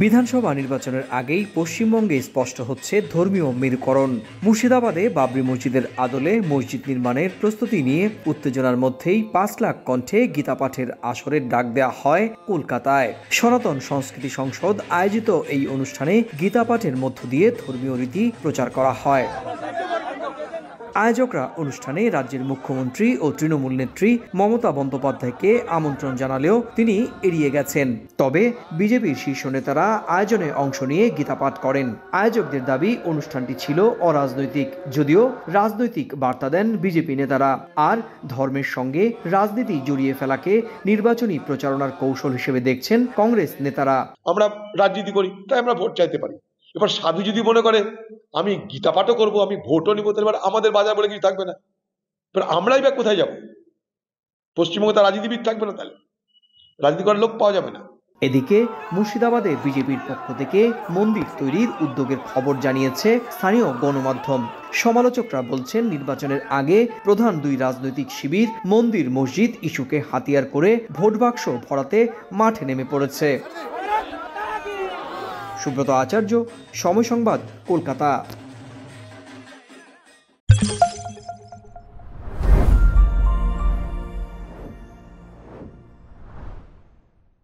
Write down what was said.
বিধানসভা নির্বাচনের আগেই পশ্চিমবঙ্গে স্পষ্ট হচ্ছে ধর্মীয় মেরুকরণ। মুর্শিদাবাদে বাবরি মসজিদের আদলে মসজিদ নির্মাণের প্রস্তুতি নিয়ে উত্তেজনার মধ্যেই ৫ লাখ কণ্ঠে গীতা পাঠের আসরের ডাক দেওয়া হয় কলকাতায়। সনাতন সংস্কৃতি সংসদ আয়োজিত এই অনুষ্ঠানে গীতা পাঠের মধ্য দিয়ে ধর্মীয় রীতি প্রচার করা হয়। আয়োজকরা অনুষ্ঠানে রাজ্যের মুখ্যমন্ত্রী ও তৃণমূল নেত্রী মমতা বন্দ্যোপাধ্যায়কে আমন্ত্রণ জানালেও তিনি এড়িয়ে গেছেন। তবে বিজেপির শীর্ষ নেতারা আয়োজনে অংশ নিয়ে গীতাপাঠ করেন। আয়োজকদের দাবি অনুষ্ঠানটি ছিল অরাজনৈতিক, যদিও রাজনৈতিক বার্তা দেন বিজেপি নেতারা। আর ধর্মের সঙ্গে রাজনীতি জড়িয়ে ফেলাকে নির্বাচনী প্রচারণার কৌশল হিসেবে দেখছেন কংগ্রেস নেতারা। আমরা রাজনীতি করি, তাই আমরা ভোট চাইতে পারি। এবার সাধু যদি মনে করে আমি গীতা পাঠও করবো, আমি ভোটও নিবো, তাহলে আমাদের বাজার বলে কিছু থাকবে না। এবার আমরাই বা কোথায় যাব? পশ্চিমবঙ্গে তার রাজনীতিবিদ থাকবে না, তাহলে রাজনীতি করার লোক পাওয়া যাবে না। এদিকে মুর্শিদাবাদে বিজেপির পক্ষ থেকে মন্দির তৈরির উদ্যোগের খবর জানিয়েছে স্থানীয় গণমাধ্যম। সমালোচকরা বলছেন, নির্বাচনের আগে প্রধান দুই রাজনৈতিক শিবির মন্দির মসজিদ ইস্যুকে হাতিয়ার করে ভোট বাক্স ভরাতে মাঠে নেমে পড়েছে। সুব্রত আচার্য, সময় সংবাদ, কলকাতা।